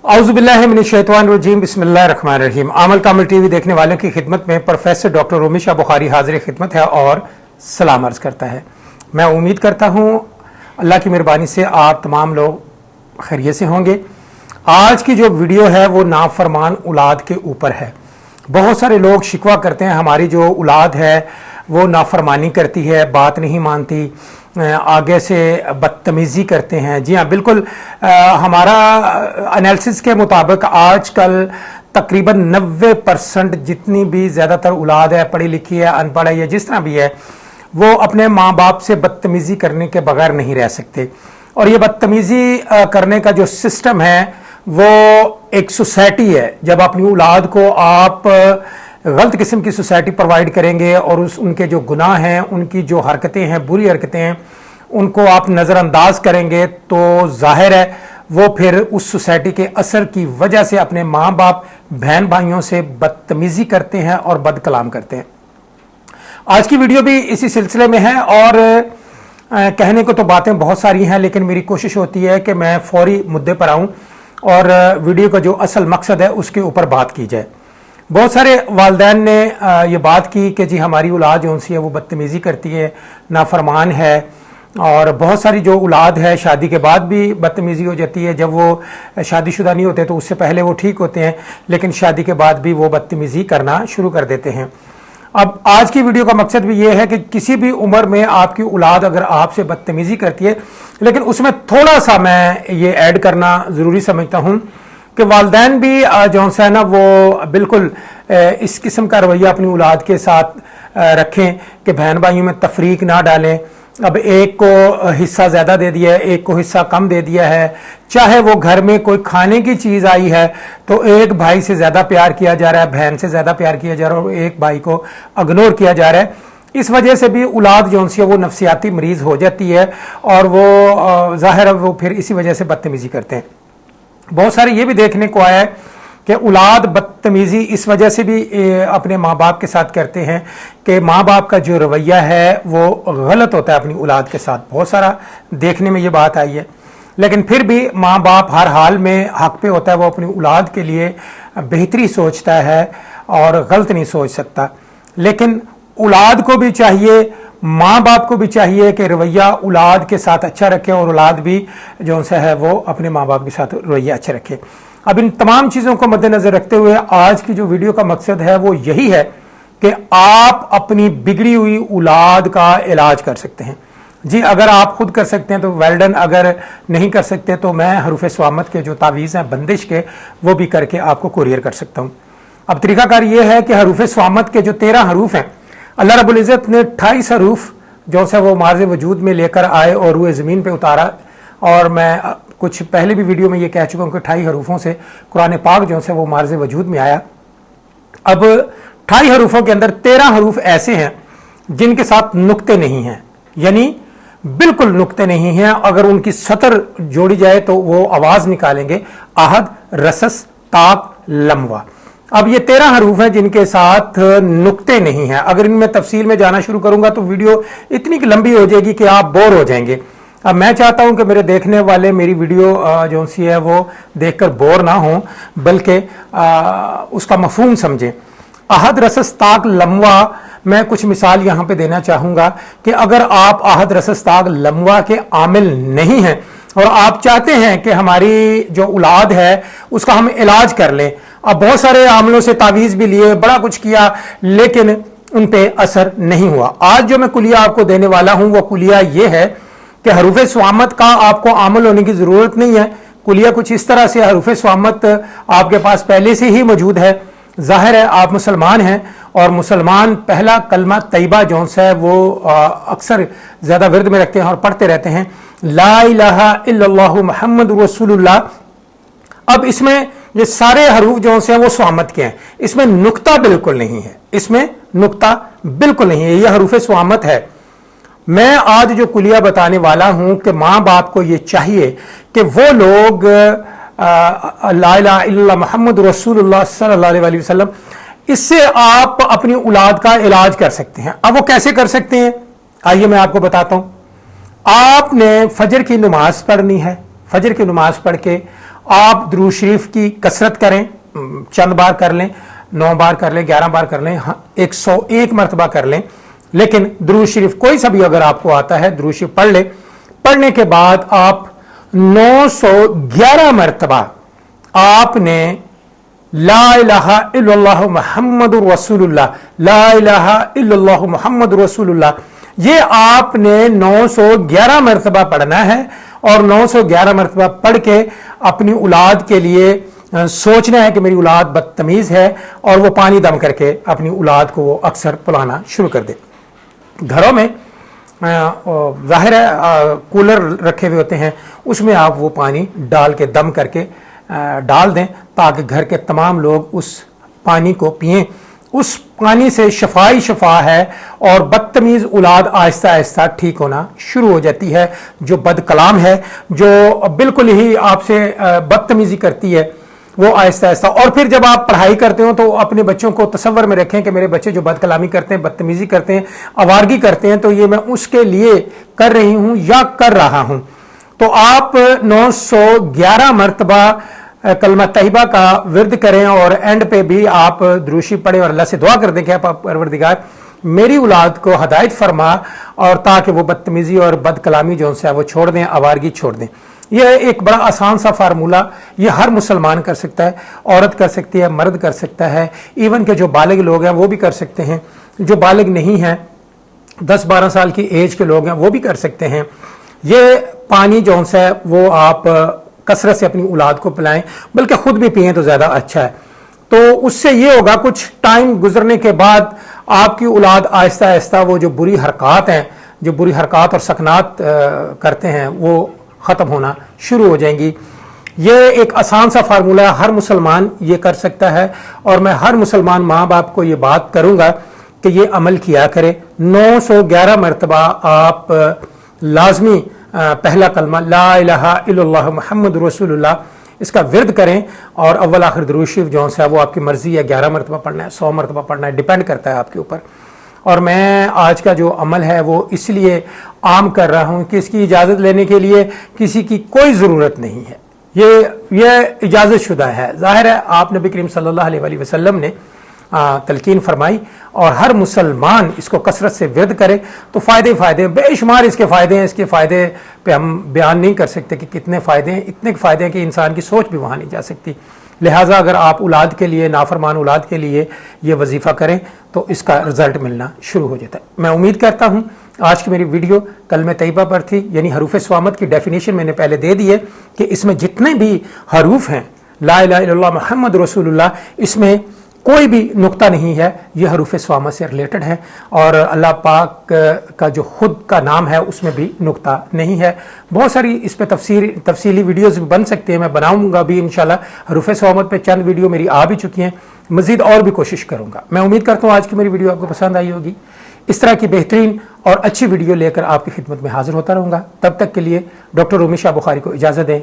औज़ुबिल्लाहिमिनश्शैतानिर्रजीम बिस्मिल्लाहिर्रहमानिर्रहीम। आमल कामिल टीवी देखने वालों की खिदमत में प्रोफेसर डॉक्टर रूमी शाह बुखारी हाजिर खिदमत है और सलाम अर्ज़ करता है। मैं उम्मीद करता हूँ अल्लाह की मेहरबानी से आप तमाम लोग खैरियत से होंगे। आज की जो वीडियो है वो नाफरमान औलाद के ऊपर है। बहुत सारे लोग शिकवा करते हैं हमारी जो औलाद है वो नाफरमानी करती है, बात नहीं मानती, आगे से बदतमीज़ी करते हैं। जी हाँ, बिल्कुल हमारा एनालिसिस के मुताबिक आजकल तकरीबन 90% जितनी भी ज़्यादातर औलाद है, पढ़ी लिखी है, अनपढ़ है, या जिस तरह भी है, वो अपने माँ बाप से बदतमीज़ी करने के बगैर नहीं रह सकते। और ये बदतमीज़ी करने का जो सिस्टम है वो एक सोसाइटी है। जब अपनी औलाद को आप गलत किस्म की सोसाइटी प्रोवाइड करेंगे और उनके जो गुनाह हैं, उनकी जो हरकतें हैं, बुरी हरकतें हैं, उनको आप नज़रअंदाज करेंगे तो जाहिर है वो फिर उस सोसाइटी के असर की वजह से अपने माँ बाप, बहन भाइयों से बदतमीज़ी करते हैं और बदकलाम करते हैं। आज की वीडियो भी इसी सिलसिले में है और कहने को तो बातें बहुत सारी हैं, लेकिन मेरी कोशिश होती है कि मैं फौरी मुद्दे पर आऊँ और वीडियो का जो असल मकसद है उसके ऊपर बात की जाए। बहुत सारे वालिदैन ने ये बात की कि जी हमारी औलाद जो सी है वो बदतमीज़ी करती है, नाफरमान है, और बहुत सारी जो औलाद है शादी के बाद भी बदतमीज़ी हो जाती है। जब वो शादीशुदा नहीं होते तो उससे पहले वो ठीक होते हैं, लेकिन शादी के बाद भी वो बदतमीज़ी करना शुरू कर देते हैं। अब आज की वीडियो का मकसद भी ये है कि किसी भी उम्र में आपकी औलाद अगर आपसे बदतमीज़ी करती है, लेकिन उसमें थोड़ा सा मैं ये ऐड करना ज़रूरी समझता हूँ कि वालिदैन भी जो है ना वो बिल्कुल इस किस्म का रवैया अपनी औलाद के साथ रखें कि बहन भाइयों में तफरीक ना डालें। अब एक को हिस्सा ज़्यादा दे दिया है, एक को हिस्सा कम दे दिया है, चाहे वो घर में कोई खाने की चीज़ आई है तो एक भाई से ज़्यादा प्यार किया जा रहा है, बहन से ज़्यादा प्यार किया जा रहा है और एक भाई को इग्नोर किया जा रहा है। इस वजह से भी औलाद जो सी है वो नफसियाती मरीज़ हो जाती है और वो ज़ाहिर है वो फिर इसी वजह से बदतमीज़ी करते हैं। बहुत सारे ये भी देखने को आया है कि औलाद बदतमीज़ी इस वजह से भी अपने माँ बाप के साथ करते हैं कि माँ बाप का जो रवैया है वो गलत होता है अपनी औलाद के साथ। बहुत सारा देखने में ये बात आई है, लेकिन फिर भी माँ बाप हर हाल में हक पे होता है, वो अपनी औलाद के लिए बेहतरी सोचता है और गलत नहीं सोच सकता। लेकिन औलाद को भी चाहिए, माँ बाप को भी चाहिए कि रवैया औलाद के साथ अच्छा रखे और औलाद भी जो सा है वो अपने माँ बाप के साथ रवैया अच्छा रखे। अब इन तमाम चीज़ों को मद्देनज़र रखते हुए आज की जो वीडियो का मकसद है वो यही है कि आप अपनी बिगड़ी हुई औलाद का इलाज कर सकते हैं। जी, अगर आप खुद कर सकते हैं तो वेल डन, अगर नहीं कर सकते तो मैं हरूफ स्वामत के जो तावीज़ हैं बंदिश के, वो भी करके आपको कुरियर कर सकता हूँ। अब तरीकाकार ये है कि हरूफ स्वामत के जो 13 हरूफ हैं, अल्लाह रब्बुल इज़्ज़त ने 28 हरूफ जो से वो मार्ज़ वजूद में लेकर आए और वो ज़मीन पे उतारा। और मैं कुछ पहले भी वीडियो में ये कह चुका हूँ कि 28 हरूफों से कुरान पाक जो से वो मार्ज़ वजूद में आया। अब 28 हरूफों के अंदर 13 हरूफ ऐसे हैं जिनके साथ नुक्ते नहीं हैं, यानी बिल्कुल नुक्ते नहीं हैं। अगर उनकी सतर जोड़ी जाए तो वो आवाज़ निकालेंगे, आहद, रसस, ताक, लमवा। अब ये 13 हरूफ हैं जिनके साथ नुक्ते नहीं हैं। अगर इनमें तफसील में जाना शुरू करूंगा तो वीडियो इतनी लंबी हो जाएगी कि आप बोर हो जाएंगे। अब मैं चाहता हूं कि मेरे देखने वाले मेरी वीडियो जो सी है वो देखकर बोर ना हो, बल्कि उसका मफहूम समझें। आहद, रसस, ताक, लमवा, मैं कुछ मिसाल यहाँ पे देना चाहूँगा कि अगर आप आहद, रसस, ताक, लमवा के आमिल नहीं हैं और आप चाहते हैं कि हमारी जो औलाद है उसका हम इलाज कर लें, अब बहुत सारे आमलों से तावीज़ भी लिए, बड़ा कुछ किया, लेकिन उन पे असर नहीं हुआ। आज जो मैं कुलिया आपको देने वाला हूँ वो कुलिया ये है कि हरूफ स्वामत का आपको आमल होने की ज़रूरत नहीं है। कुलिया कुछ इस तरह से, हरूफ स्वामत आपके पास पहले से ही मौजूद है। ज़ाहिर है आप मुसलमान हैं और मुसलमान पहला कलमा तैयबा जो है वो अक्सर ज़्यादा विर्द में रखते हैं और पढ़ते रहते हैं, ला इलाहा इल्लल्लाहु मुहम्मदुर रसूलुल्लाह। अब इसमें ये सारे हरूफ जो हैं वो स्वामत के हैं, इसमें नुक्ता बिल्कुल नहीं है, इसमें नुक्ता बिल्कुल नहीं है, ये हरूफ स्वामत है। मैं आज जो कुलिया बताने वाला हूं कि माँ बाप को ये चाहिए कि वो लोग ला इलाहा इल्लल्लाह मुहम्मद रसूलुल्लाह सल्लल्लाहु अलैहि वसल्लम, इससे आप अपनी औलाद का इलाज कर सकते हैं। अब वो कैसे कर सकते हैं, आइए मैं आपको बताता हूं। आपने फजर की नमाज पढ़नी है, फजर की नमाज पढ़ के آپ درود شریف کی کثرت کریں، چند بار کر لیں، 9 بار کر لیں، 11 بار کر لیں، 101 مرتبہ کر لیں، لیکن درود شریف کوئی سا بھی اگر آپ کو آتا ہے درود شریف پڑھ لیں۔ پڑھنے کے بعد آپ 911 مرتبہ آپ نے لا الہ الا اللہ محمد رسول اللہ، لا الہ الا اللہ محمد رسول اللہ، یہ آپ نے 911 مرتبہ پڑھنا ہے، اور 911 مرتبہ پڑھ کے اپنی اولاد کے لیے سوچنا ہے کہ میری اولاد بدتمیز ہے، اور وہ پانی دم کر کے اپنی اولاد کو وہ اکثر پلانا شروع کر دے۔ گھروں میں ظاہر ہے کولر رکھے ہوئے ہوتے ہیں، اس میں آپ وہ پانی ڈال کے دم کر کے ڈال دیں تاکہ گھر کے تمام لوگ اس پانی کو پئیں۔ اس پانی سے شفائی شفا ہے، اور بدتمیز اولاد آہستہ آہستہ ٹھیک ہونا شروع ہو جاتی ہے۔ جو بد کلام ہے، جو بالکل ہی آپ سے بدتمیزی کرتی ہے، وہ آہستہ آہستہ، اور پھر جب آپ پڑھائی کرتے ہو تو اپنے بچوں کو تصور میں رکھیں کہ میرے بچے جو بد کلامی کرتے ہیں، بدتمیزی کرتے ہیں، آوارگی کرتے ہیں، تو یہ میں اس کے لیے کر رہی ہوں یا کر رہا ہوں۔ تو آپ 911 مرتبہ کلمہ طیبہ کا ورد کریں، اور اینڈ پہ بھی آپ درود شریف پڑھیں اور اللہ سے دعا کر دیں کہ پروردگار میری اولاد کو ہدایت فرما، اور تاکہ وہ بدتمیزی اور بد کلامی جو ان سے ہے وہ چھوڑ دیں، آوارگی چھوڑ دیں۔ یہ ایک بڑا آسان سا فارمولہ، یہ ہر مسلمان کر سکتا ہے، عورت کر سکتی ہے، مرد کر سکتا ہے، ایون کہ جو بالغ لوگ ہیں وہ بھی کر سکتے ہیں، جو بالغ نہیں ہیں 10-12 سال کی ایج کے لوگ ہیں وہ بھی کر سکتے ہیں۔ یہ پانی جو ہے وہ آپ کثرت سے اپنی اولاد کو پلائیں، بلکہ خود بھی پئیں تو زیادہ اچھا ہے۔ تو اس سے یہ ہوگا کچھ ٹائم گزرنے کے بعد آپ کی اولاد آہستہ آہستہ وہ جو بری حرکات ہیں، جو بری حرکات اور سکنات کرتے ہیں، وہ ختم ہونا شروع ہو جائیں گی۔ یہ ایک آسان سا فارمولہ ہے، ہر مسلمان یہ کر سکتا ہے، اور میں ہر مسلمان ماں باپ کو یہ بات کروں گا کہ یہ عمل کیا کرے۔ 911 مرتبہ آپ لازمی پہلا کلمہ لا الہ الا اللہ محمد رسول اللہ اس کا ورد کریں، اور اول آخر درود شریف جو ہے وہ آپ کی مرضی ہے، 11 مرتبہ پڑھنا ہے، 100 مرتبہ پڑھنا ہے، ڈیپینڈ کرتا ہے آپ کے اوپر۔ اور میں آج کا جو عمل ہے وہ اس لیے عام کر رہا ہوں کہ اس کی اجازت لینے کے لیے کسی کی کوئی ضرورت نہیں ہے، یہ اجازت شدہ ہے۔ ظاہر ہے آپ نبی کریم صلی اللہ علیہ وآلہ وسلم نے تلقین فرمائی، اور ہر مسلمان اس کو کثرت سے ورد کرے تو فائدے ہیں، بے شمار اس کے فائدے ہیں۔ اس کے فائدے پہ ہم بیان نہیں کر سکتے کہ کتنے فائدے ہیں، اتنے فائدے ہیں کہ انسان کی سوچ بھی وہاں نہیں جا سکتی۔ لہٰذا اگر آپ اولاد کے لیے، نافرمان اولاد کے لیے یہ وظیفہ کریں تو اس کا رزلٹ ملنا شروع ہو جاتا ہے۔ میں امید کرتا ہوں آج کی میری ویڈیو کلمہ طیبہ پر تھی، یعنی حروف صوامت کی ڈیفینیشن میں نے پہلے دے دی ہے کہ اس میں جتنے بھی حروف ہیں لا الہ الا اللہ محمد رسول اللہ، اس میں کوئی بھی نقطہ نہیں ہے، یہ حروف صوامت سے ریلیٹڈ ہے، اور اللہ پاک کا جو خود کا نام ہے اس میں بھی نقطہ نہیں ہے۔ بہت ساری اس پہ تفصیلی ویڈیوز بھی بن سکتے ہیں، میں بناؤں گا بھی انشاءاللہ۔ حروف صوامت پہ چند ویڈیو میری آ بھی چکی ہیں، مزید اور بھی کوشش کروں گا۔ میں امید کرتا ہوں آج کی میری ویڈیو آپ کو پسند آئی ہوگی۔ اس طرح کی بہترین اور اچھی ویڈیو لے کر آپ کی خدمت میں حاضر ہوتا رہوں گا۔ تب تک کے لیے ڈاکٹر رومی شاہ بخاری کو اجازت دیں۔